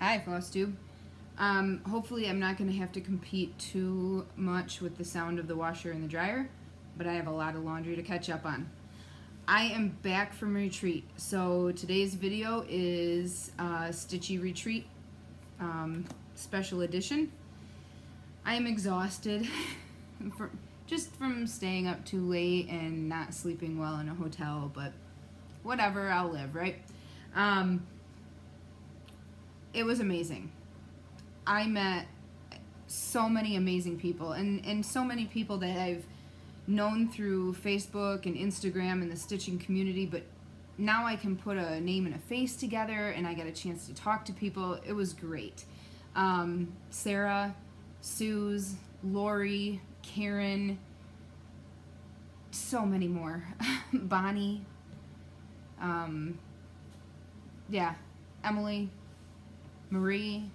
Hi, Flosstube. Hopefully I'm not going to have to compete too much with the sound of the washer and the dryer, but I have a lot of laundry to catch up on. I am back from retreat, so today's video is Stitchy Retreat special edition. I am exhausted just from staying up too late and not sleeping well in a hotel, but whatever, I'll live, right? It was amazing. I met so many amazing people and so many people that I've known through Facebook and Instagram and the stitching community, but now I can put a name and a face together and I got a chance to talk to people. It was great. Sarah, Suze, Lori, Karen, so many more. Bonnie, yeah, Emily, Marie,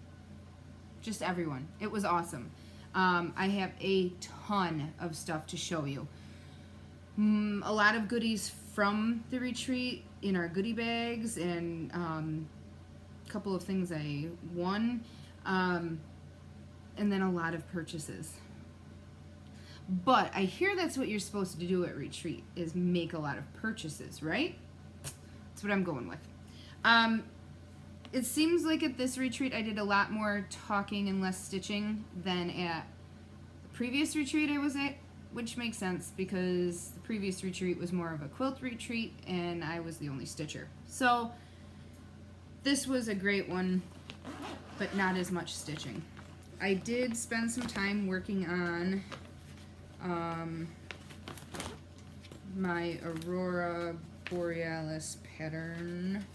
just everyone. It was awesome. I have a ton of stuff to show you. A lot of goodies from the retreat in our goodie bags, and a couple of things I won, and then a lot of purchases. But I hear that's what you're supposed to do at retreat, is make a lot of purchases, right? That's what I'm going with. It seems like at this retreat I did a lot more talking and less stitching than at the previous retreat I was at, which makes sense because the previous retreat was more of a quilt retreat and I was the only stitcher. So this was a great one, but not as much stitching. I did spend some time working on my Aurora Borealis pattern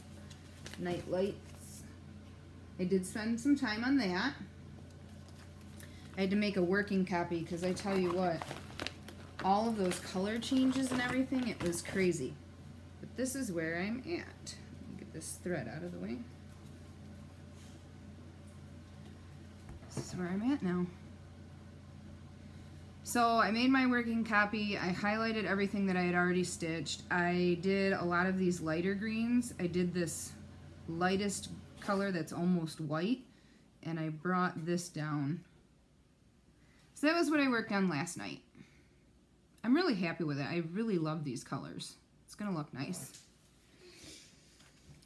night lights. I did spend some time on that. I had to make a working copy because I tell you what, all of those color changes and everything, it was crazy. But this is where I'm at. Let me get this thread out of the way. This is where I'm at now. So I made my working copy. I highlighted everything that I had already stitched. I did a lot of these lighter greens. I did this lightest color that's almost white, and I brought this down. So that was what I worked on last night. I'm really happy with it. I really love these colors. It's gonna look nice.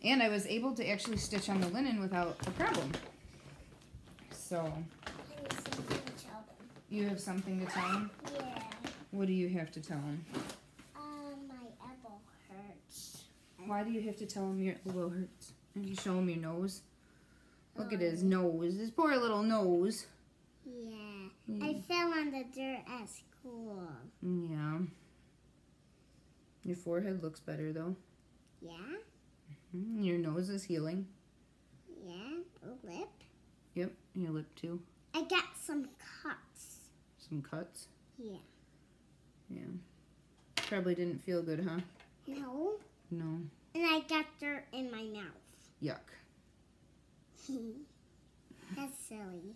And I was able to actually stitch on the linen without a problem. So, you have something to tell them? Yeah. What do you have to tell them? My elbow hurts. Why do you have to tell them your elbow hurts? And you show him your nose? Look at his nose. His poor little nose. Yeah. I fell on the dirt at school. Yeah. Your forehead looks better though. Yeah? Your nose is healing. Yeah. A lip? Yep, your lip too. I got some cuts. Some cuts? Yeah. Yeah. Probably didn't feel good, huh? No. No. And I got dirt in my mouth. Yuck. That's silly.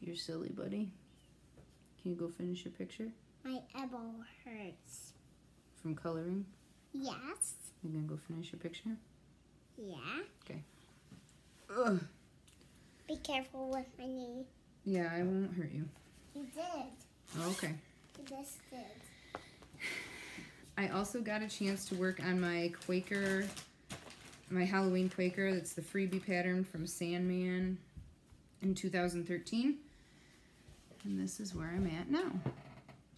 You're silly, buddy. Can you go finish your picture? My elbow hurts. From coloring? Yes. You gonna go finish your picture? Yeah. Okay. Ugh. Be careful with my knee. Yeah, I won't hurt you. You did. Okay. You just did. I also got a chance to work on my Quaker, my Halloween Quaker. That's the freebie pattern from Sandman in 2013. And this is where I'm at now.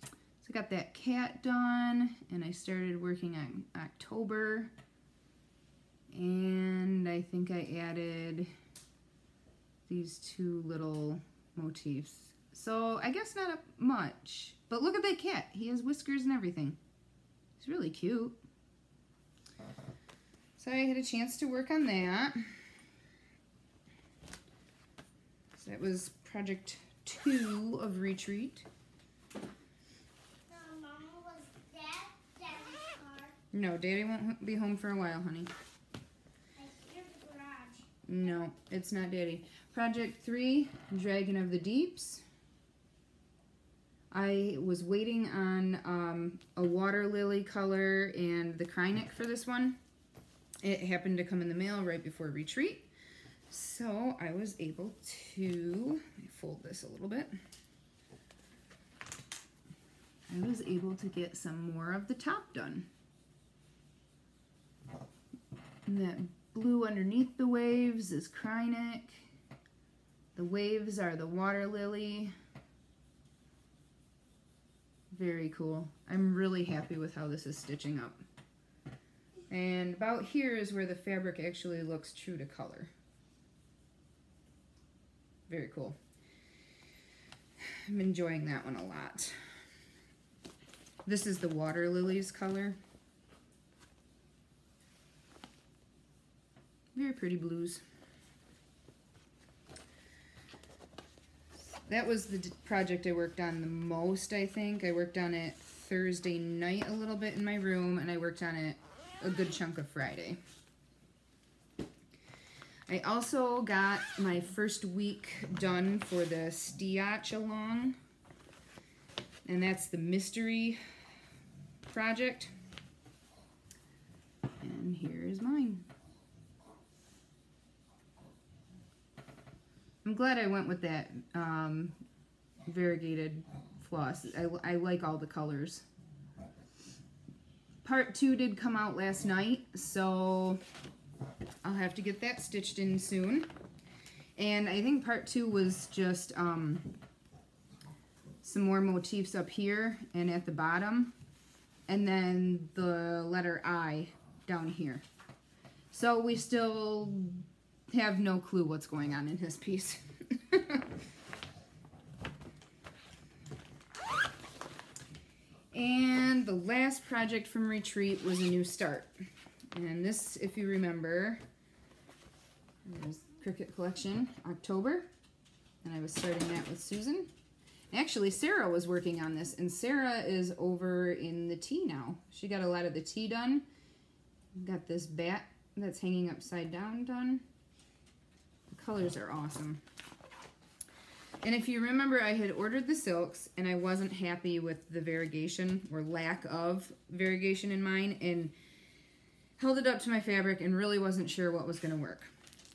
So I got that cat done, and I started working on October. And I think I added these two little motifs. So I guess not much, but look at that cat. He has whiskers and everything. He's really cute. So I had a chance to work on that. So that was project 2 of retreat. Mama, was that Daddy's car? No, Daddy won't be home for a while, honey. I hear the garage. No, it's not Daddy. Project 3, Dragon of the Deeps. I was waiting on a water lily color and the Krynic for this one. It happened to come in the mail right before retreat, so I was able to, let me fold this a little bit. I was able to get some more of the top done. And that blue underneath the waves is Krynic. The waves are the water lily. Very cool. I'm really happy with how this is stitching up. And about here is where the fabric actually looks true to color. Very cool. I'm enjoying that one a lot. This is the water lilies color. Very pretty blues. That was the project I worked on the most, I think. I worked on it Thursday night a little bit in my room, and I worked on it a good chunk of Friday. I also got my first week done for the Stiach along, and that's the mystery project. And here's mine. I'm glad I went with that variegated floss. I like all the colors. Part 2 did come out last night, so I'll have to get that stitched in soon. And I think part 2 was just some more motifs up here and at the bottom, and then the letter I down here. So we still have no clue what's going on in this piece. And the last project from retreat was a new start. And this, if you remember, there's Cricut Collection, October. And I was starting that with Susan. Actually, Sarah was working on this, and Sarah is over in the tea now. She got a lot of the tea done. Got this bat that's hanging upside down done. The colors are awesome. And if you remember, I had ordered the silks, and I wasn't happy with the variegation, or lack of variegation in mine, and held it up to my fabric and really wasn't sure what was going to work.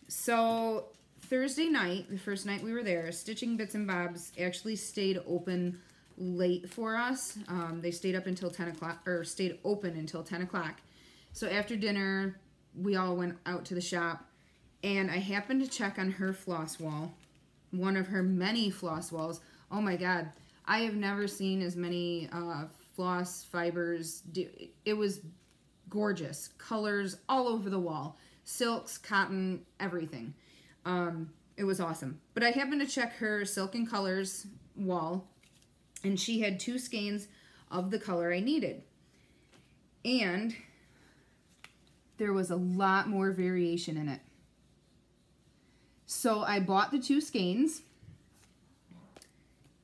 So Thursday night, the first night we were there, Stitching Bits and Bobs actually stayed open late for us. They stayed up until 10 o'clock, or stayed open until 10 o'clock. So after dinner, we all went out to the shop, and I happened to check on her floss wall, one of her many floss walls. Oh my God, I have never seen as many floss fibers. It was gorgeous. Colors all over the wall. Silks, cotton, everything. It was awesome. But I happened to check her Silk and Colors wall, and she had 2 skeins of the color I needed. And there was a lot more variation in it. So I bought the 2 skeins,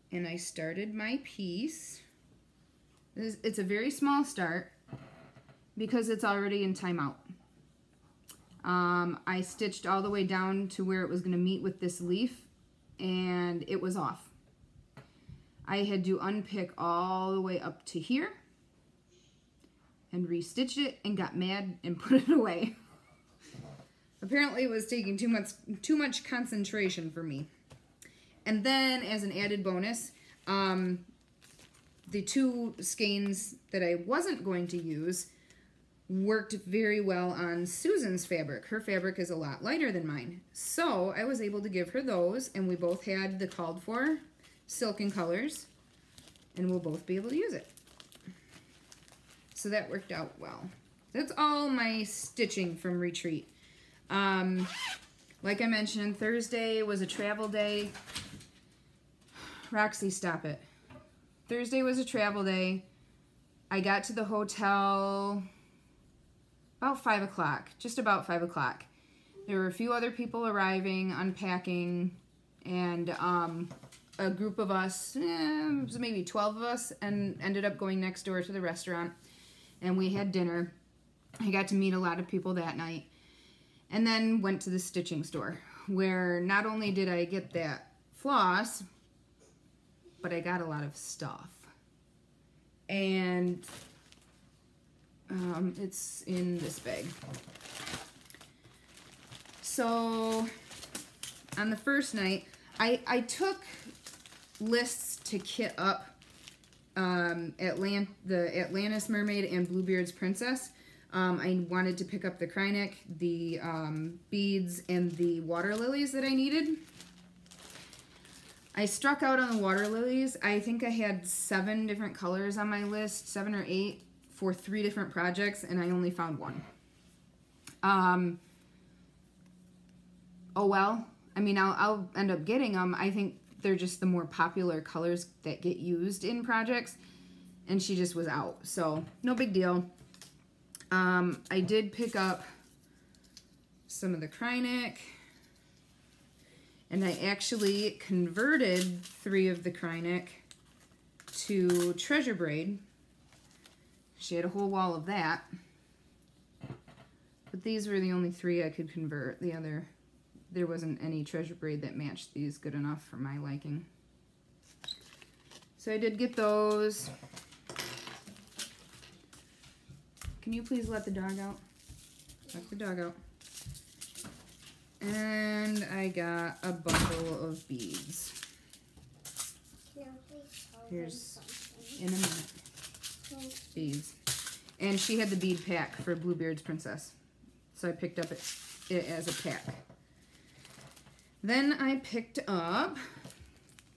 and I started my piece. It's a very small start because it's already in timeout. I stitched all the way down to where it was going to meet with this leaf, and it was off. I had to unpick all the way up to here and restitched it and got mad and put it away. Apparently it was taking too much concentration for me. And then, as an added bonus, the 2 skeins that I wasn't going to use worked very well on Susan's fabric. Her fabric is a lot lighter than mine. So I was able to give her those, and we both had the called for Silk and Colors, and we'll both be able to use it. So that worked out well. That's all my stitching from retreat. Like I mentioned, Thursday was a travel day. Roxy, stop it. Thursday was a travel day. I got to the hotel about 5 o'clock, just about 5 o'clock. There were a few other people arriving, unpacking, and a group of us, it was maybe 12 of us, and ended up going next door to the restaurant, and we had dinner. I got to meet a lot of people that night. And then went to the stitching store, where not only did I get that floss, but I got a lot of stuff. And It's in this bag. So on the first night, I took lists to kit up the Atlantis Mermaid and Bluebeard's Princess. I wanted to pick up the Krynic, the beads, and the water lilies that I needed. I struck out on the water lilies. I think I had 7 different colors on my list, 7 or 8, for 3 different projects, and I only found 1. Oh well. I mean, I'll end up getting them. I think they're just the more popular colors that get used in projects, and she just was out, so no big deal. I did pick up some of the Krynic, and I actually converted 3 of the Krynic to treasure braid. She had a whole wall of that, but these were the only 3 I could convert. The other, there wasn't any treasure braid that matched these good enough for my liking. So I did get those. Can you please let the dog out? Let the dog out. And I got a bundle of beads. Here's in a minute. Beads. And she had the bead pack for Bluebeard's Princess. So I picked up it as a pack. Then I picked up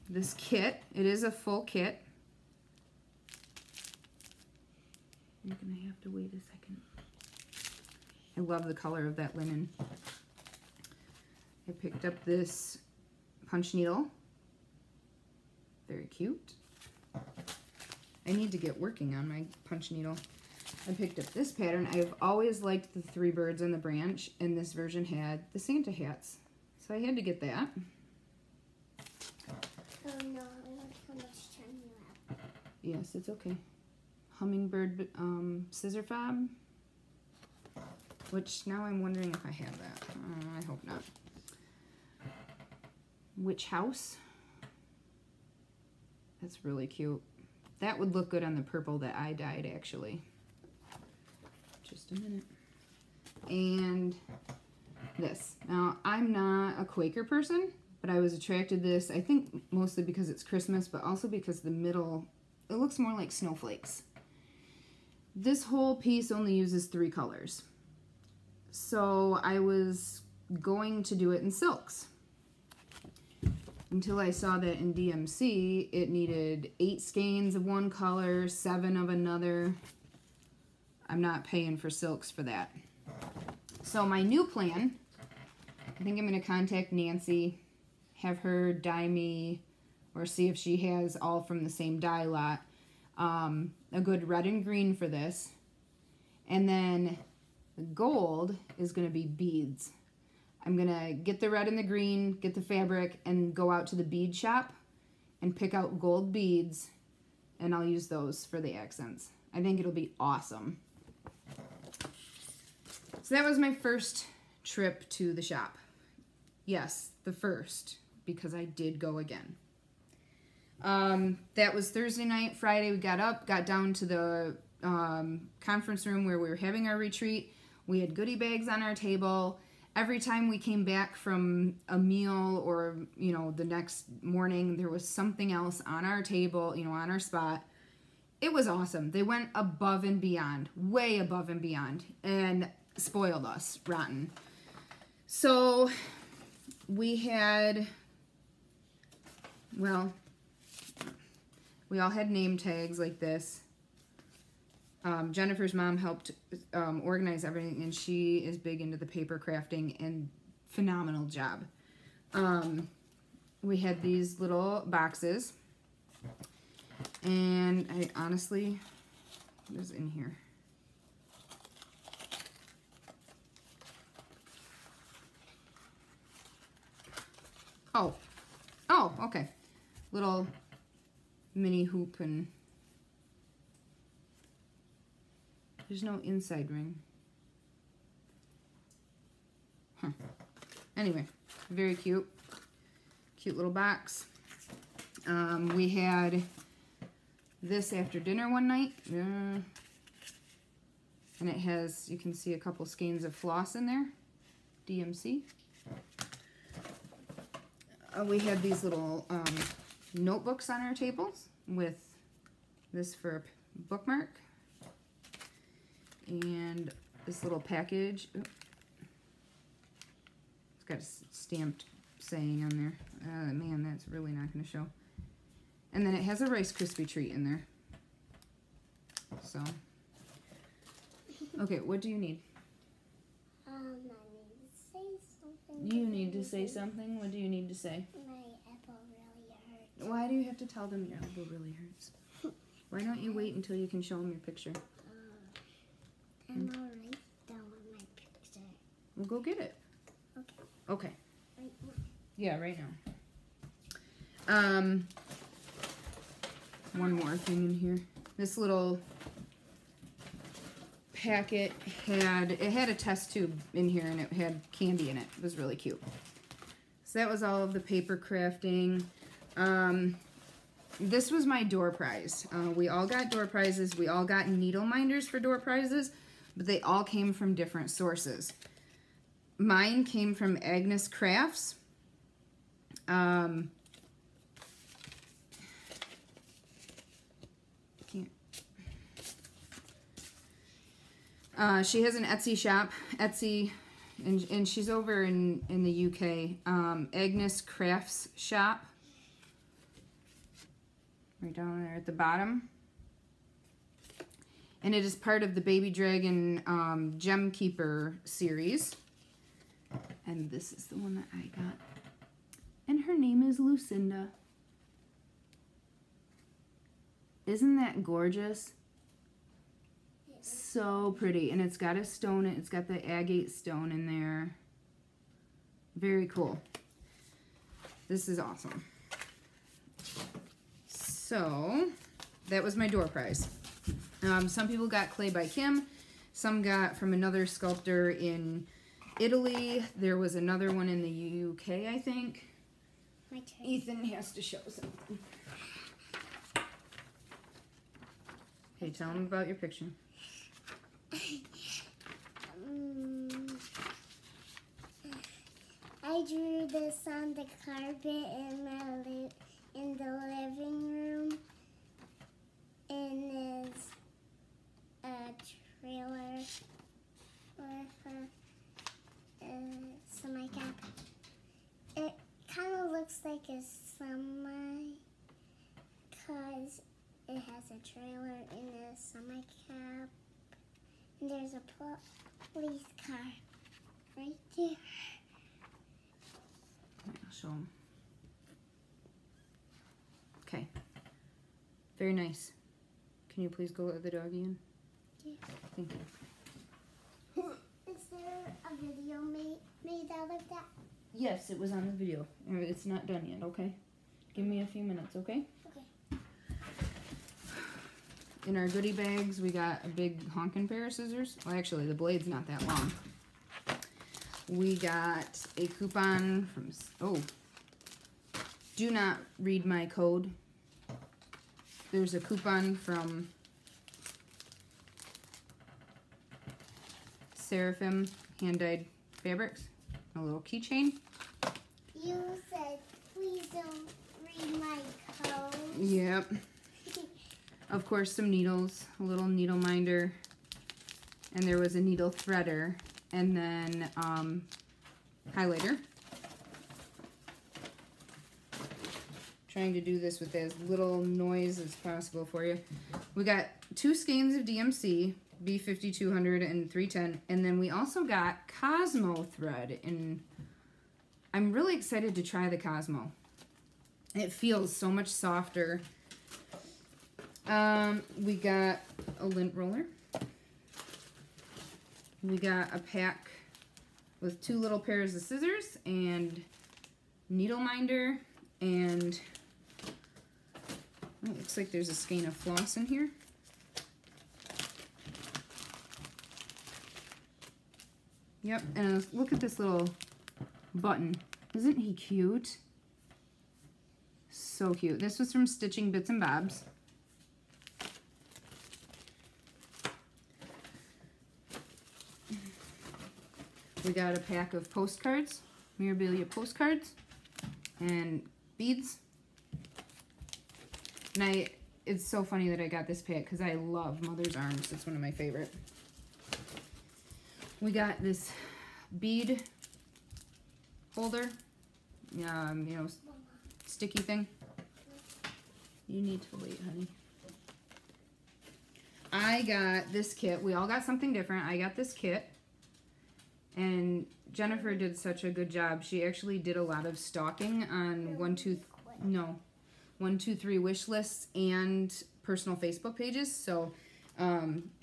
this kit. It is a full kit. You're gonna have to wait a second. I love the color of that linen. I picked up this punch needle. Very cute. I need to get working on my punch needle. I picked up this pattern. I've always liked the 3 birds on the branch, and this version had the Santa hats. So I had to get that. Oh no, look how much time you have. Yes, it's okay. Hummingbird scissor fob, which now I'm wondering if I have that. I hope not. Witch House. That's really cute. That would look good on the purple that I dyed, actually. Just a minute. And this. Now, I'm not a Quaker person, but I was attracted to this, I think mostly because it's Christmas, but also because the middle, it looks more like snowflakes. This whole piece only uses 3 colors. So I was going to do it in silks. Until I saw that in DMC, it needed 8 skeins of one color, 7 of another. I'm not paying for silks for that. So my new plan, I think I'm going to contact Nancy, have her dye me, or see if she has all from the same dye lot, a good red and green for this. And then the gold is going to be beads. I'm going to get the red and the green, get the fabric, and go out to the bead shop and pick out gold beads, and I'll use those for the accents. I think it'll be awesome. So that was my first trip to the shop. Yes, the first, because I did go again. That was Thursday night. Friday we got up, got down to the conference room where we were having our retreat. We had goodie bags on our table. Every time we came back from a meal or, you know, the next morning, there was something else on our table, you know, on our spot. It was awesome. They went above and beyond, way above and beyond, and spoiled us rotten. So we had, well, we all had name tags like this. Jennifer's mom helped organize everything, and she is big into the paper crafting, and phenomenal job. We had these little boxes, and I honestly, what is in here? Oh, okay. Little mini hoop, and there's no inside ring. Huh. Anyway, very cute. Cute little box. We had this after dinner one night. And it has, you can see a couple skeins of floss in there, DMC. We had these little notebooks on our tables with this for a bookmark. And this little package. Oops. It's got a stamped saying on there. Man, that's really not going to show. And then it has a Rice Krispie treat in there. So, okay, what do you need? I need to say something. You need to say something? What do you need to say? My elbow really hurts. Why do you have to tell them your elbow really hurts? Why don't you wait until you can show them your picture? I'm already done with my picture. We'll go get it. Okay. Okay. Right now. Yeah, right now. One more thing in here. This little packet had a test tube in here, and it had candy in it. It was really cute. So that was all of the paper crafting. This was my door prize. We all got door prizes. We all got needle minders for door prizes, but they all came from different sources. Mine came from Agnes Crafts. She has an Etsy shop, and she's over in the UK. Agnes Crafts Shop, right down there at the bottom. And it is part of the Baby Dragon Gem Keeper series. And this is the one that I got. And her name is Lucinda. Isn't that gorgeous? So pretty. And it's got a stone, it's got the agate stone in there. Very cool. This is awesome. So, that was my door prize. Some people got clay by Kim. Some got from another sculptor in Italy. There was another one in the UK, I think. My turn. Ethan has to show something. Okay, tell him about your picture. I drew this on the carpet in the living room, and it's a trailer with a semi-cap. It kind of looks like a semi because it has a trailer and a semi-cap. And there's a police car right there. I'll show them. Okay. Very nice. Can you please go let the doggy in? Yeah. Thank you. Is there a video made out of that? Yes, it was on the video. It's not done yet, okay? Give me a few minutes, okay? Okay. In our goodie bags, we got a big honkin' pair of scissors. Well, actually, the blade's not that long. We got a coupon from, do not read my code. There's a coupon from Seraphim Hand-Dyed Fabrics. A little keychain. You said, please don't read my code. Yep. Of course, some needles, a little needle minder, and there was a needle threader, and then highlighter. Trying to do this with as little noise as possible for you. We got 2 skeins of DMC, B5200 and 310, and then we also got Cosmo thread, and I'm really excited to try the Cosmo. It feels so much softer. We got a lint roller. We got a pack with 2 little pairs of scissors and needle minder, and it looks like there's a skein of floss in here. Yep, and look at this little button. Isn't he cute? So cute. This was from Stitching Bits and Bobs. We got a pack of postcards, memorabilia postcards, and beads. And it's so funny that I got this pack because I love Mother's Arms. It's one of my favorite. We got this bead holder, you know, sticky thing. You need to wait, honey. I got this kit. We all got something different. I got this kit. And Jennifer did such a good job. She actually did a lot of stalking on 123 wish lists and personal Facebook pages. So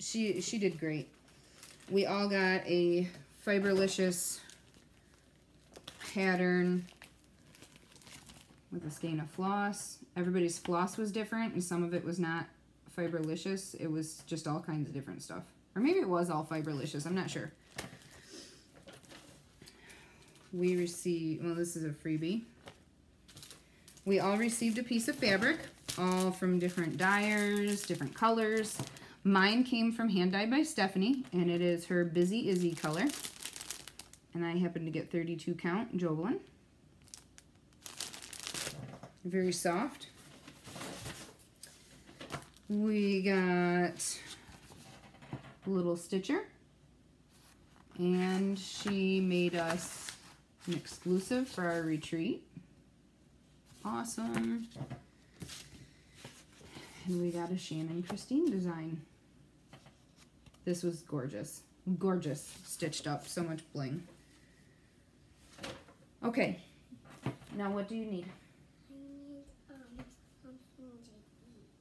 she did great. We all got a Fiberlicious pattern with a stain of floss. Everybody's floss was different, and some of it was not Fiberlicious. It was just all kinds of different stuff. Or maybe it was all Fiberlicious. I'm not sure. We received, well, this is a freebie. We all received a piece of fabric, all from different dyers, different colors. Mine came from Hand Dyed by Stephanie, and it is her Busy Izzy color. And I happened to get 32 count Jovelin. Very soft. We got a little stitcher, and she made us an exclusive for our retreat. Awesome. And we got a Shannon Christine design. This was gorgeous. Gorgeous. Stitched up. So much bling. Okay. Now what do you need?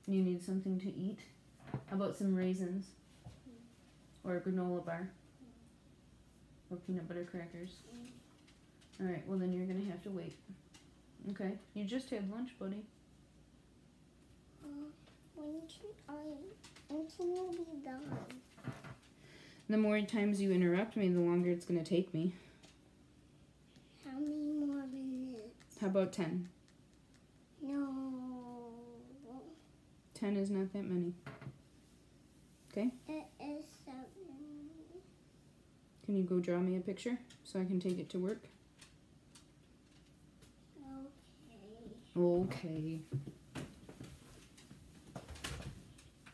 You need something to eat? How about some raisins? Or a granola bar? Or peanut butter crackers? Alright, well then you're going to have to wait. Okay, you just had lunch, buddy. When can you be done? The more times you interrupt me, the longer it's going to take me. How many more minutes? How about 10? No. 10 is not that many. Okay? It is 7. Can you go draw me a picture so I can take it to work? Okay.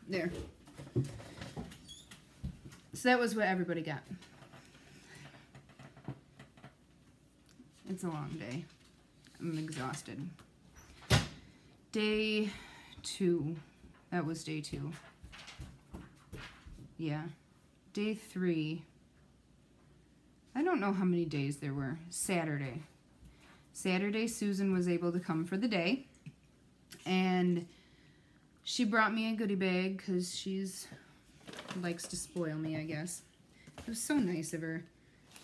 There. So that was what everybody got. It's a long day. I'm exhausted. Day 2. That was day 2. Yeah. Day 3. I don't know how many days there were. Saturday. Saturday, Susan was able to come for the day. And she brought me a goodie bag because she's likes to spoil me, I guess. It was so nice of her.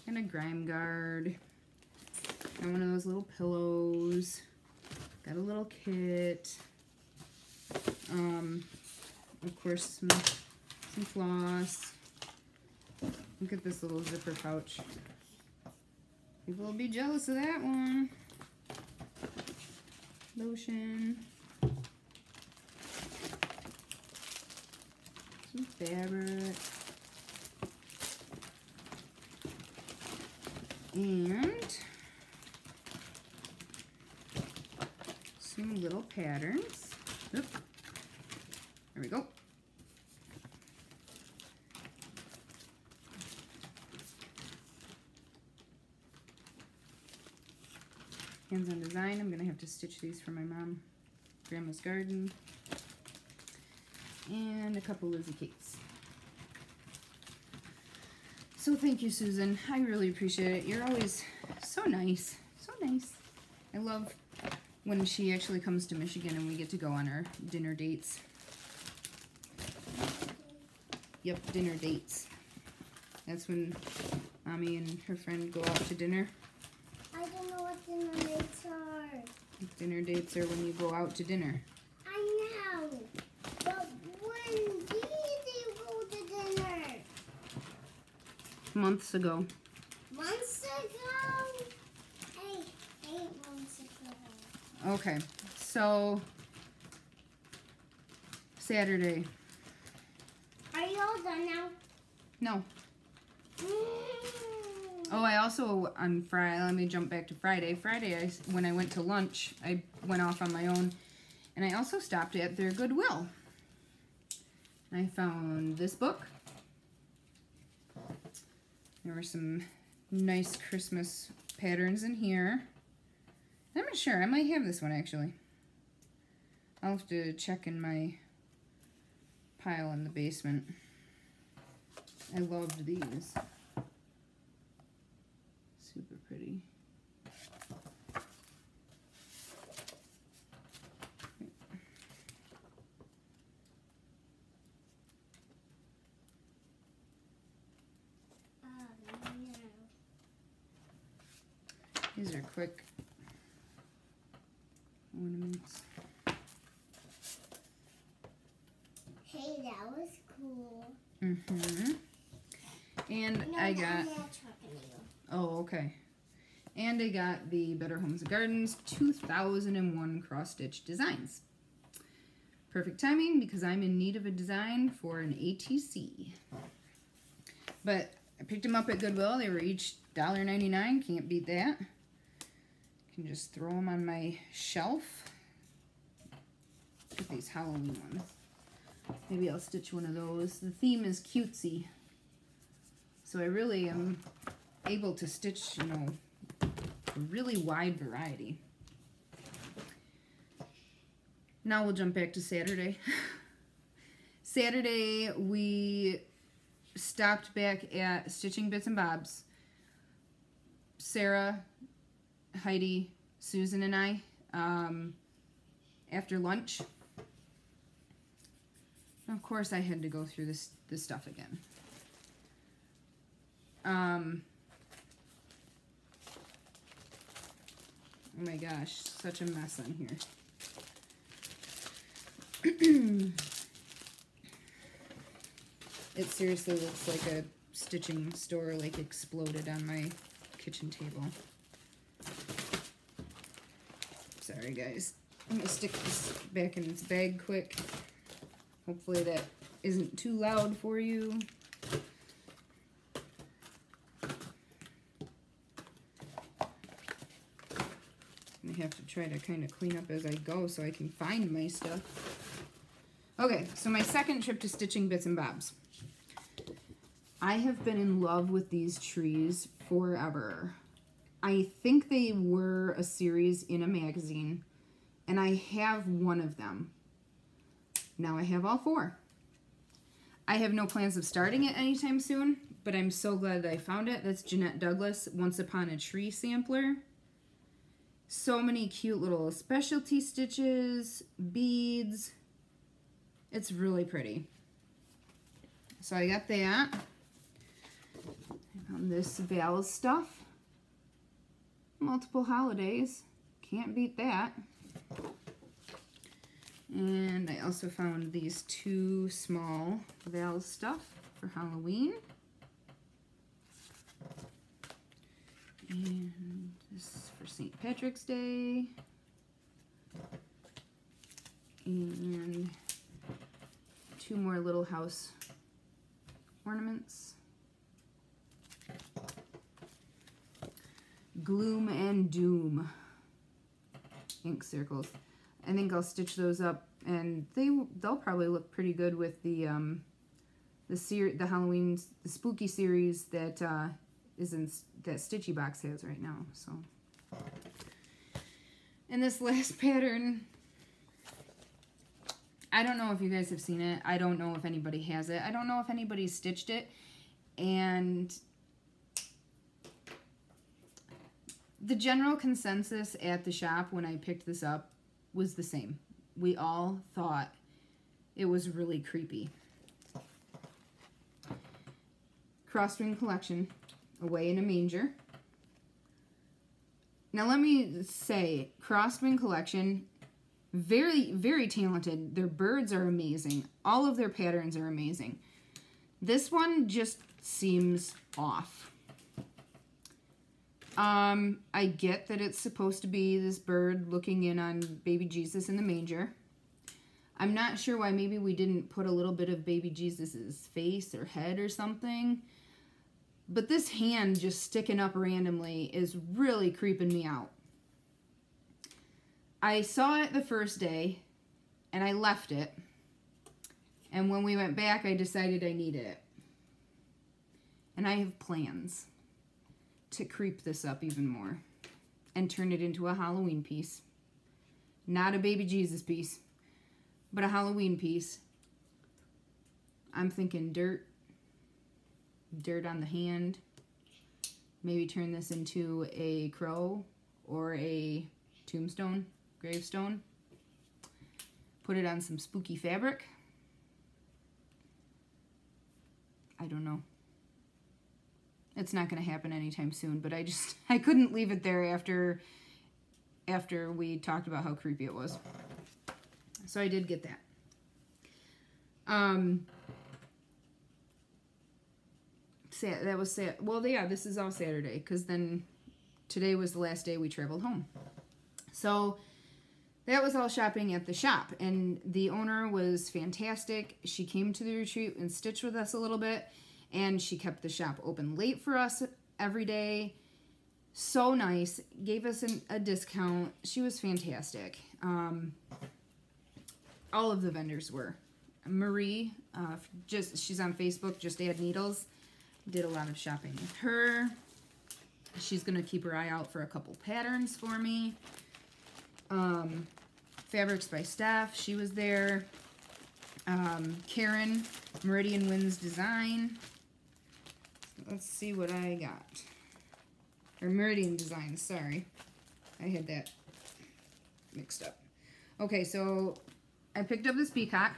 And a grime guard. And one of those little pillows. Got a little kit. Of course, some floss. Look at this little zipper pouch. People will be jealous of that one. Lotion. Some fabric. And some little patterns. Oop. There we go. Hands-on design. I'm going to have to stitch these for my mom. Grandma's Garden. And a couple Lizzie Kates. So thank you, Susan. I really appreciate it. You're always so nice. So nice. I love when she actually comes to Michigan and we get to go on our dinner dates. Yep, dinner dates. That's when Mommy and her friend go out to dinner. I don't know what dinner dates are. Dinner dates are when you go out to dinner. I know. But when did you go to dinner? Months ago. Months ago? 8 months ago. Okay, so Saturday. Are you all done now? No. Oh, I also, on Friday, let me jump back to Friday. Friday, when I went to lunch, I went off on my own, and I also stopped at their Goodwill. And I found this book. There were some nice Christmas patterns in here. I'm not sure. I might have this one, actually. I'll have to check in my pile in the basement. I loved these. Super pretty. These are quick ornaments. Hey, that was cool. Mm-hmm. And No, I got... I'm not talking to you. Oh, okay. And I got the Better Homes and Gardens 2001 cross-stitch designs. Perfect timing because I'm in need of a design for an ATC. But I picked them up at Goodwill. They were each $1.99. Can't beat that. Can just throw them on my shelf. Get these Halloween ones. Maybe I'll stitch one of those. The theme is cutesy. So I really am able to stitch, you know, a really wide variety. Now we'll jump back to Saturday. Saturday we stopped back at Stitching Bits and Bobs. Sarah, Heidi, Susan, and I, after lunch. Of course, I had to go through this stuff again. Oh my gosh, such a mess on here. It seriously looks like a stitching store like exploded on my kitchen table. Sorry guys. I'm gonna stick this back in its bag quick. Hopefully that isn't too loud for you. I have to try to kind of clean up as I go so I can find my stuff. Okay, so my second trip to Stitching Bits and Bobs. I have been in love with these trees forever. I think they were a series in a magazine, and I have one of them. Now I have all four. I have no plans of starting it anytime soon, but I'm so glad that I found it. That's Jeanette Douglas, Once Upon a Tree sampler. So many cute little specialty stitches, beads. It's really pretty. So I got that. I found this Val stuff. Multiple holidays. Can't beat that. And I also found these two small Val stuff for Halloween. And this is for St. Patrick's Day. And two more little house ornaments. Gloom and Doom ink circles. I think I'll stitch those up, and they'll probably look pretty good with the Halloween, the spooky series that is in that Stitchy Box has right now. So, and this last pattern, I don't know if you guys have seen it. I don't know if anybody has it. I don't know if anybody's stitched it, and the general consensus at the shop when I picked this up was the same. We all thought it was really creepy. Crossstring Collection, Away in a Manger. Now let me say, Crossstring Collection, very, very talented. Their birds are amazing. All of their patterns are amazing. This one just seems off. I get that it's supposed to be this bird looking in on baby Jesus in the manger. I'm not sure why maybe we didn't put a little bit of baby Jesus's face or head or something. But this hand just sticking up randomly is really creeping me out. I saw it the first day, and I left it. And when we went back, I decided I needed it. And I have plans to creep this up even more and turn it into a Halloween piece. Not a baby Jesus piece, but a Halloween piece. I'm thinking dirt on the hand. Maybe turn this into a crow or a tombstone, gravestone. Put it on some spooky fabric. I don't know. It's not going to happen anytime soon, but I couldn't leave it there after we talked about how creepy it was. So I did get that. That was sad. Well, yeah, this is all Saturday, because then today was the last day we traveled home. So that was all shopping at the shop, and the owner was fantastic. She came to the retreat and stitched with us a little bit, and she kept the shop open late for us every day. So nice. Gave us a discount. She was fantastic. All of the vendors were. Marie, she's on Facebook, Just Add Needles. Did a lot of shopping with her. She's going to keep her eye out for a couple patterns for me. Fabrics by Steph, she was there. Karen, Meridian Winds Design. Let's see what I got. Or Meridian Designs, sorry. I had that mixed up. Okay, so I picked up this peacock.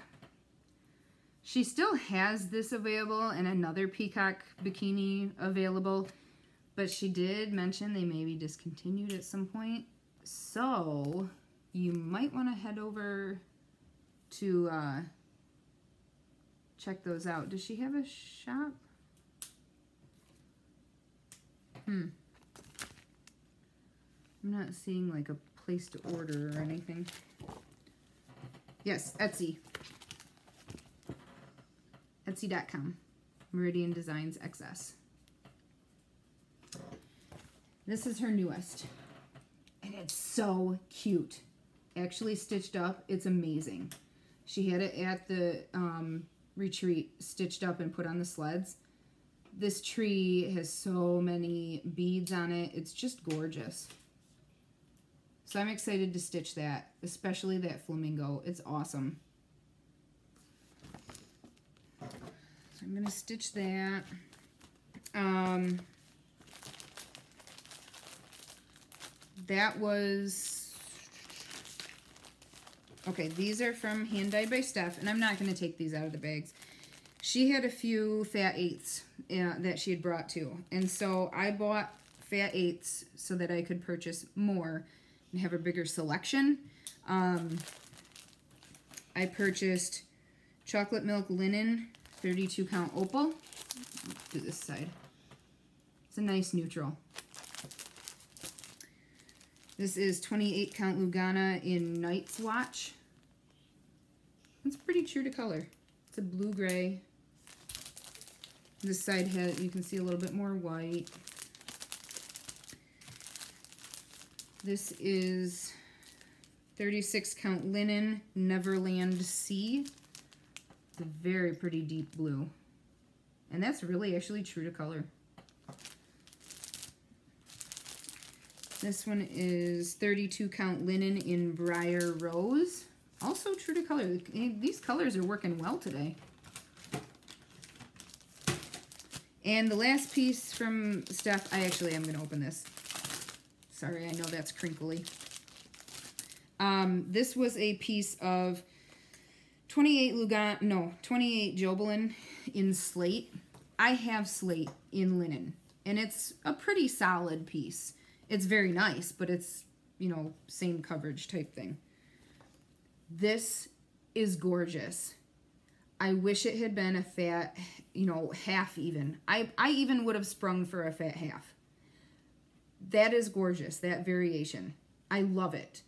She still has this available and another peacock bikini available, but she did mention they may be discontinued at some point. So you might want to head over to check those out. Does she have a shop? I'm not seeing like a place to order or anything. Yes, Etsy. Etsy.com. Meridian Designs XS. This is her newest. And it's so cute. Actually stitched up. It's amazing. She had it at the retreat stitched up and put on the sleds. This tree has so many beads on it. It's just gorgeous. So I'm excited to stitch that, especially that flamingo. It's awesome. So I'm going to stitch that. That was... Okay, these are from Hand Dyed by Steph, and I'm not going to take these out of the bags. She had a few fat 8s that she had brought too, and so I bought fat 8s so that I could purchase more and have a bigger selection. I purchased chocolate milk linen 32 count opal. Let's do this side. It's a nice neutral. This is 28 count Lugana in Night's Watch. It's pretty true to color. It's a blue-gray. This side has, you can see a little bit more white. This is 36 count linen Neverland Sea. It's a very pretty deep blue. And that's really actually true to color. This one is 32 count linen in Briar Rose. Also true to color. These colors are working well today. And the last piece from Steph, I actually am going to open this. Sorry, I know that's crinkly. This was a piece of 28 Jobelin in slate. I have slate in linen, and it's a pretty solid piece. It's very nice, but it's, you know, same coverage type thing. This is gorgeous. I wish it had been a fat, you know, half even. I even would have sprung for a fat half. That is gorgeous, that variation. I love it.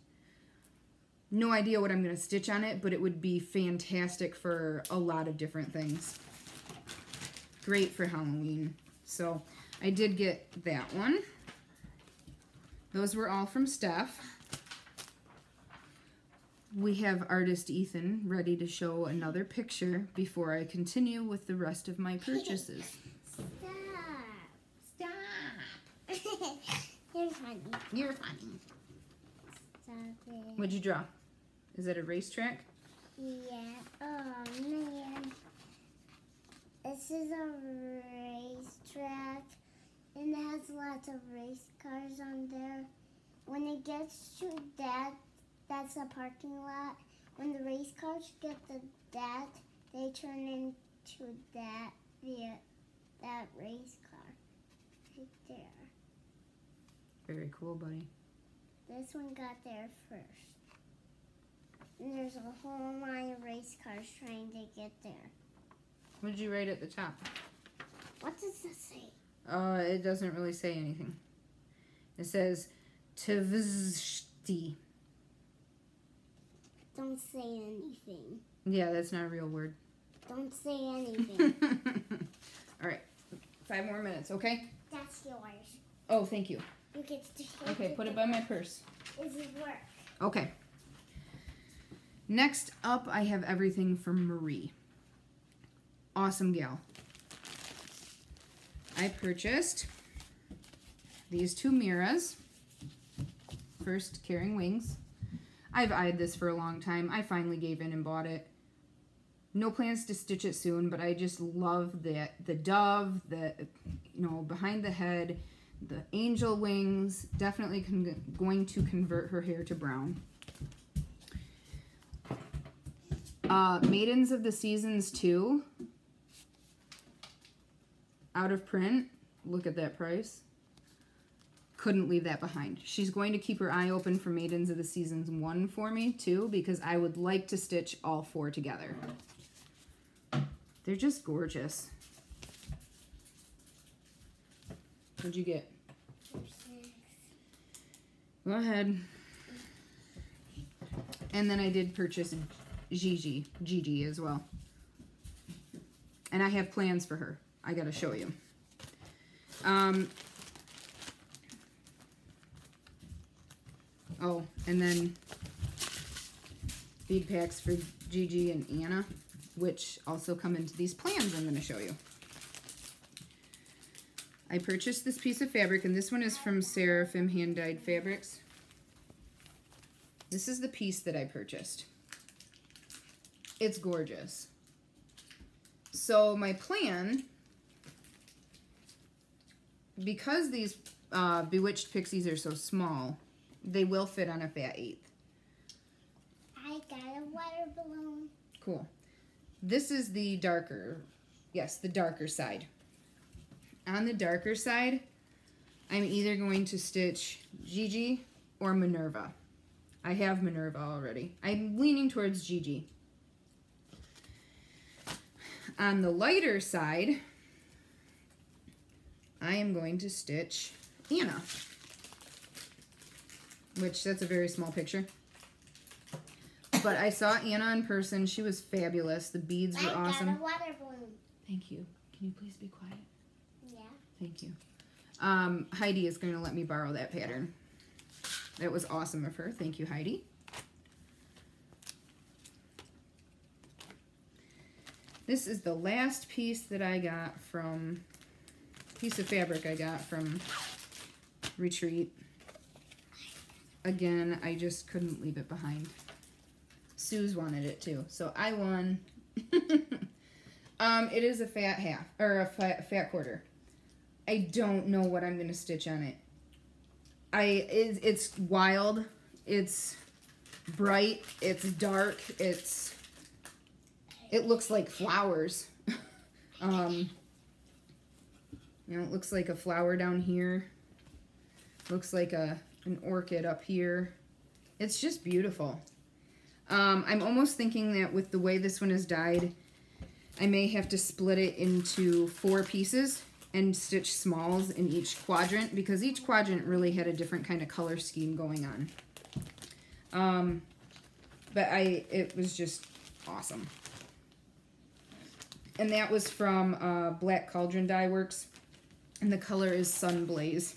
No idea what I'm going to stitch on it, but it would be fantastic for a lot of different things. Great for Halloween. So I did get that one. Those were all from Steph. We have artist Ethan ready to show another picture before I continue with the rest of my purchases. Stop. You're funny. You're funny. Stop it. What'd you draw? Is it a racetrack? Yeah. Oh, man. This is a racetrack, and it has lots of race cars on there. When it gets to that, that's a parking lot. When the race cars get to that, they turn into that race car right there. Very cool, buddy. This one got there first. And there's a whole line of race cars trying to get there. What did you write at the top? What does this say? It doesn't really say anything. It says tvzti. Don't say anything. Yeah, that's not a real word. Don't say anything. All right, 5 more minutes, okay? That's yours. Oh, thank you. You get to take Okay, put it by my purse. Is it work? Okay. Next up, I have everything from Marie. Awesome gal. I purchased these 2 Miras. First, Caring Wings. I've eyed this for a long time. I finally gave in and bought it. No plans to stitch it soon, but I just love the dove, the behind the head, the angel wings. Definitely going to convert her hair to brown. Maidens of the Seasons 2. Out of print. Look at that price. Couldn't leave that behind. She's going to keep her eye open for Maidens of the Seasons 1 for me too, because I would like to stitch all 4 together. They're just gorgeous. What'd you get? Go ahead. And then I did purchase Gigi as well. And I have plans for her. I gotta show you. Oh, and then bead packs for Gigi and Anna, which also come into these plans I'm gonna show you. I purchased this piece of fabric, and this one is from Seraphim Hand Dyed Fabrics. This is the piece that I purchased. It's gorgeous. So my plan, because these Bewitched Pixies are so small, they will fit on a fat 1/8. I got a water balloon. Cool. This is the darker, yes, the darker side. On the darker side, I'm either going to stitch Gigi or Minerva. I have Minerva already. I'm leaning towards Gigi. On the lighter side, I am going to stitch Anna, which that's a very small picture. But I saw Anna in person. She was fabulous. The beads were awesome. I got a water balloon. Thank you. Can you please be quiet? Yeah. Thank you. Heidi is going to let me borrow that pattern. That was awesome of her. Thank you, Heidi. This is the last piece that I got from, piece of fabric I got from Retreat. Again, I just couldn't leave it behind. Sue's wanted it too, so I won. It is a fat half, or a fat quarter. I don't know what I'm gonna stitch on it. It's wild, it's bright, it's dark, it looks like flowers. You know, it looks like a flower down here. Looks like an orchid up here. It's just beautiful. I'm almost thinking that with the way this one is dyed, I may have to split it into 4 pieces and stitch smalls in each quadrant, because each quadrant really had a different kind of color scheme going on. But it was just awesome. And that was from Black Cauldron Dye Works. And the color is Sun Blaze.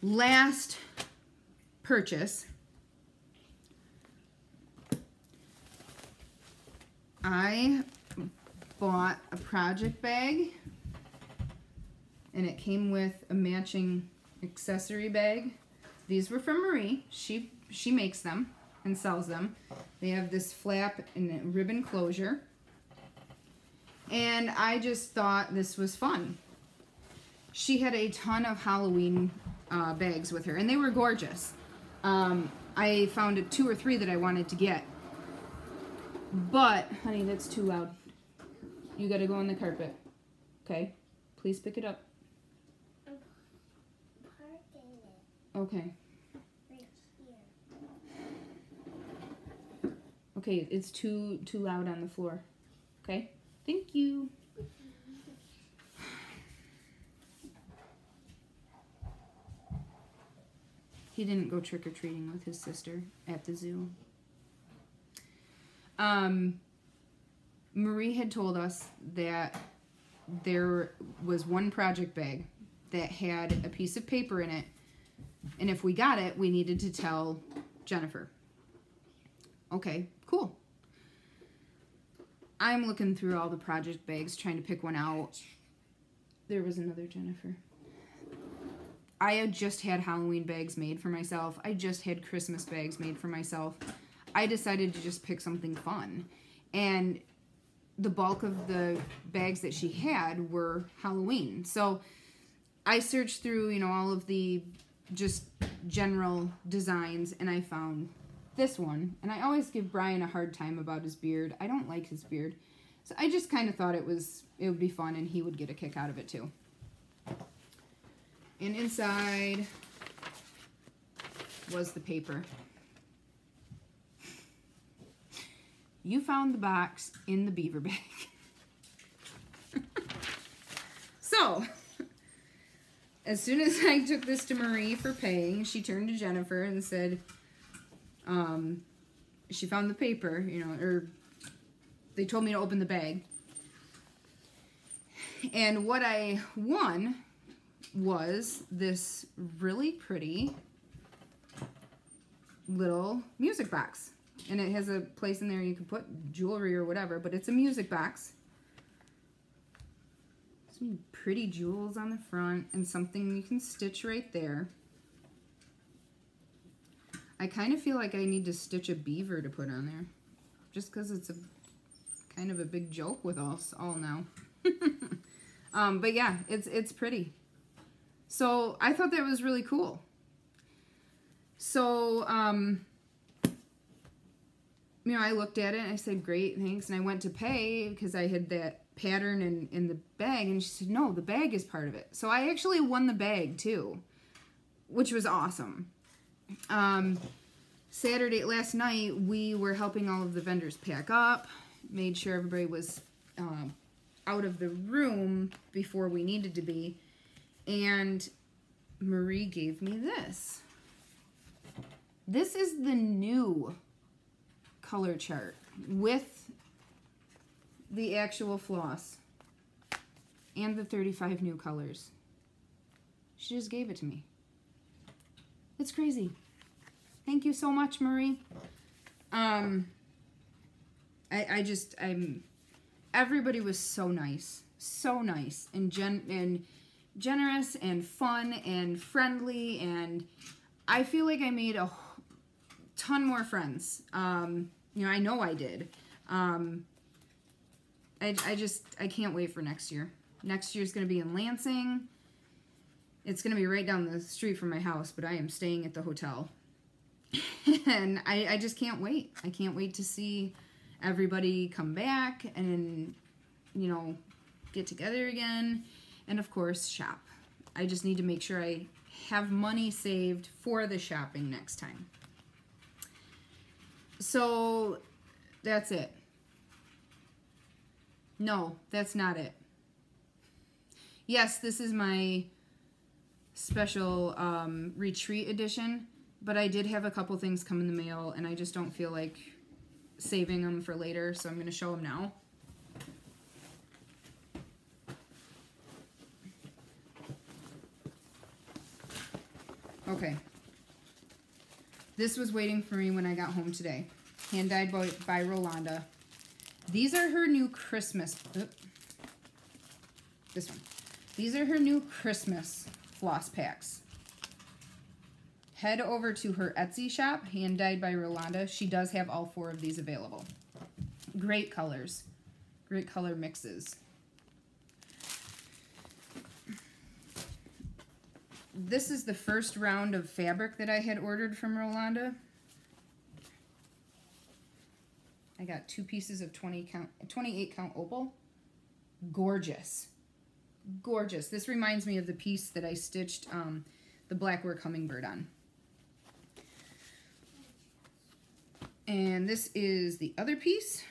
Last purchase. I bought a project bag, and it came with a matching accessory bag. These were from Marie. She makes them and sells them. They have this flap and a ribbon closure. And I just thought this was fun. She had a ton of Halloween bags with her, and they were gorgeous. I found 2 or 3 that I wanted to get. But, honey, that's too loud. You gotta go on the carpet. Okay? Please pick it up. I'm parking it. Okay. Right here. Okay, it's too loud on the floor. Okay? Thank you. He didn't go trick-or-treating with his sister at the zoo. Marie had told us that there was one project bag that had a piece of paper in it, and if we got it, we needed to tell Jennifer. Okay, cool. I'm looking through all the project bags, trying to pick one out. There was another Jennifer. I had just had Halloween bags made for myself. I just had Christmas bags made for myself. I decided to just pick something fun. And the bulk of the bags that she had were Halloween. So I searched through, you know, all of the just general designs, and I found this one. And I always give Brian a hard time about his beard. I don't like his beard. So I just kind of thought it would be fun, and he would get a kick out of it too. And inside was the paper. You found the box in the beaver bag. So, as soon as I took this to Marie for paying, she turned to Jennifer and said, she found the paper, you know, or they told me to open the bag. And what I won was this really pretty little music box. And it has a place in there you can put jewelry or whatever, but it's a music box. Some pretty jewels on the front and something you can stitch right there. I kind of feel like I need to stitch a beaver to put on there, just because it's a kind of a big joke with us all now. But yeah, it's pretty. So I thought that was really cool. So, you know, I looked at it and I said, great, thanks. And I went to pay because I had that pattern in the bag. And she said, no, the bag is part of it. So I actually won the bag too, which was awesome. Last night, we were helping all of the vendors pack up, made sure everybody was out of the room before we needed to be. And Marie gave me this. This is the new color chart with the actual floss and the 35 new colors. She just gave it to me. It's crazy. Thank you so much, Marie. Everybody was so nice and generous and fun and friendly, and I feel like I made a ton more friends. You know, I know I did. I can't wait for next year. Next year's going to be in Lansing. It's going to be right down the street from my house, but I am staying at the hotel. And I just can't wait. I can't wait to see everybody come back and, you know, get together again. And, of course, shop. I just need to make sure I have money saved for the shopping next time. So, that's it. No, that's not it. Yes, this is my special retreat edition, but I did have a couple things come in the mail, and I just don't feel like saving them for later, so I'm going to show them now. Okay. This was waiting for me when I got home today. Hand dyed by Rolanda. These are her new Christmas. This one. These are her new Christmas floss packs. Head over to her Etsy shop, Hand Dyed by Rolanda. She does have all 4 of these available. Great colors. Great color mixes. This is the first round of fabric that I had ordered from Rolanda. I got 2 pieces of 28 count opal. Gorgeous. Gorgeous. This reminds me of the piece that I stitched the Blackwork Hummingbird on. And this is the other piece.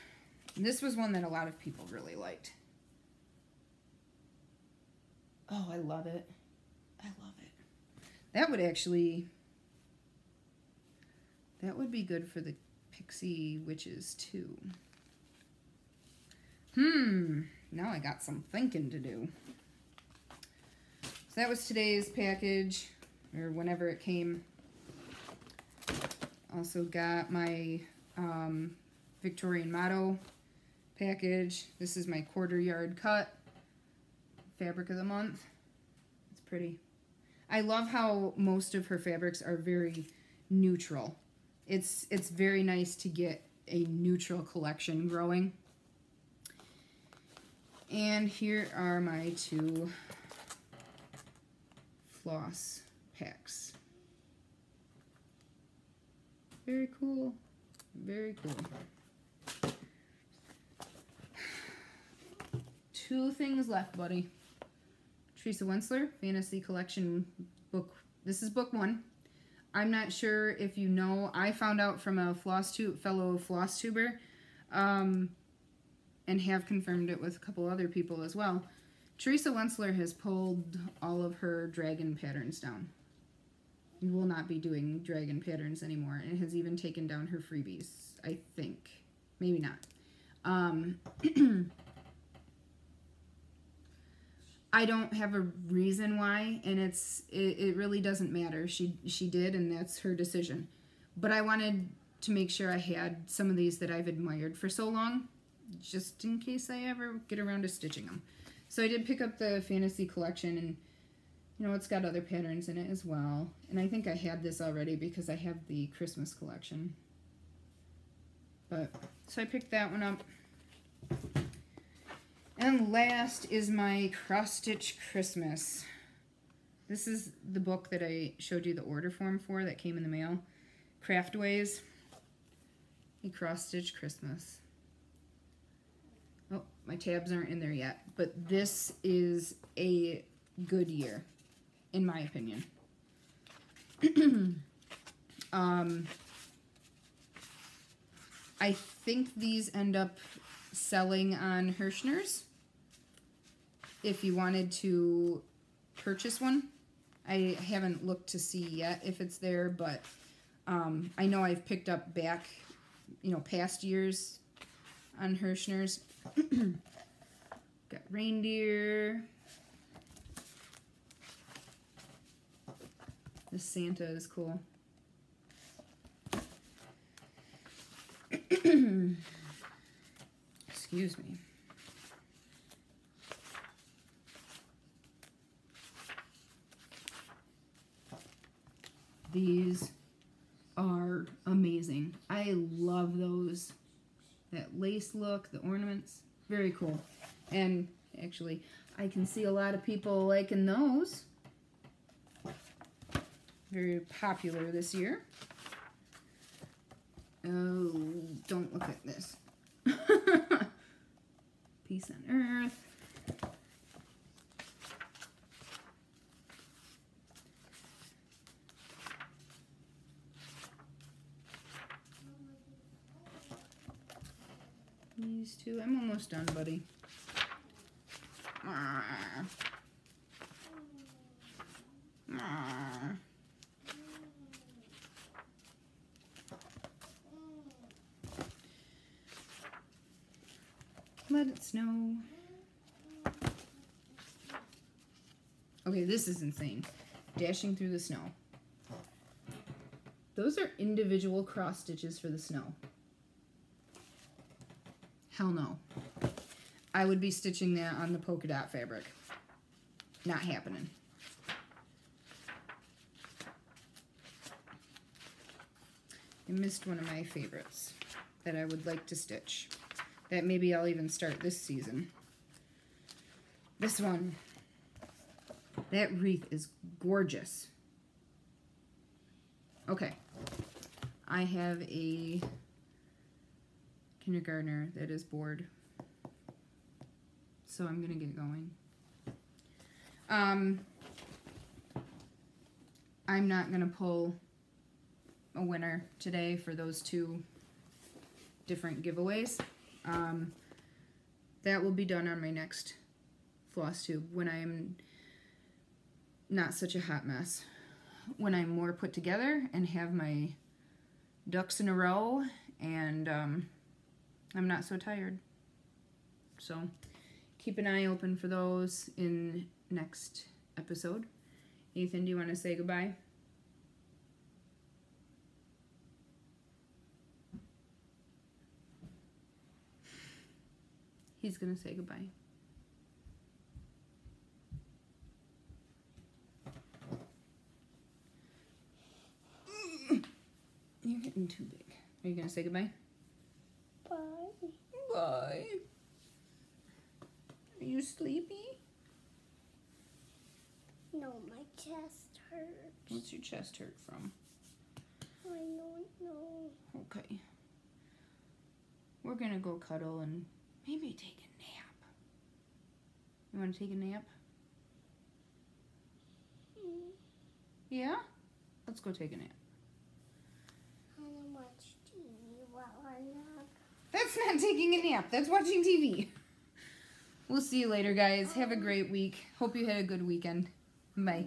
This was one that a lot of people really liked. Oh, I love it. I love it. That would actually, that would be good for the Pixie Witches too. Now I got some thinking to do. So that was today's package, or whenever it came. Also got my Victorian Motto package. This is my 1/4 yard cut fabric of the month. It's pretty. I love how most of her fabrics are very neutral. It's very nice to get a neutral collection growing. And here are my 2 floss packs. Very cool. Very cool. 2 things left, buddy. Teresa Wensler, Fantasy Collection book. This is book 1. I'm not sure if you know. I found out from a fellow Flosstuber, and have confirmed it with a couple other people as well. Teresa Wensler has pulled all of her dragon patterns down. You will not be doing dragon patterns anymore, and has even taken down her freebies, I think. Maybe not. I don't have a reason why, and it really doesn't matter. She did, and that's her decision. But I wanted to make sure I had some of these that I've admired for so long, just in case I ever get around to stitching them. So I did pick up the Fantasy Collection, and you know, it's got other patterns in it as well. And I think I had this already because I have the Christmas collection. But so I picked that one up. And last is my Cross Stitch Christmas. This is the book that I showed you the order form for that came in the mail. Craftways, a Cross Stitch Christmas. Oh, my tabs aren't in there yet, but this is a good year, in my opinion. I think these end up selling on Hirschner's. If you wanted to purchase one, I haven't looked to see yet if it's there, but I know I've picked up back, you know, past years on Hirschner's. Got reindeer. This Santa is cool. Excuse me. These are amazing. I love those. That lace look, the ornaments, very cool. And actually, I can see a lot of people liking those. Very popular this year. Oh, don't look at this. Peace on Earth. These two. I'm almost done, buddy. Let it snow. Okay, this is insane. Dashing through the snow. Those are individual cross stitches for the snow. Hell no. I would be stitching that on the polka dot fabric. Not happening. I missed one of my favorites that I would like to stitch. That maybe I'll even start this season. This one. That wreath is gorgeous. Okay. I have a kindergartner that is bored. So I'm going to get going. I'm not going to pull a winner today for those two different giveaways. That will be done on my next Flosstube when I'm not such a hot mess. When I'm more put together and have my ducks in a row and I'm not so tired. So keep an eye open for those in next episode. Ethan, do you want to say goodbye? He's going to say goodbye. You're getting too big. Are you going to say goodbye? Bye. Bye. Are you sleepy? No, my chest hurts. What's your chest hurt from? I don't know. Okay. We're going to go cuddle and maybe take a nap. You want to take a nap? Yeah? Let's go take a nap. I want to watch TV while I nap. That's not taking a nap. That's watching TV. We'll see you later, guys. Have a great week. Hope you had a good weekend. Bye.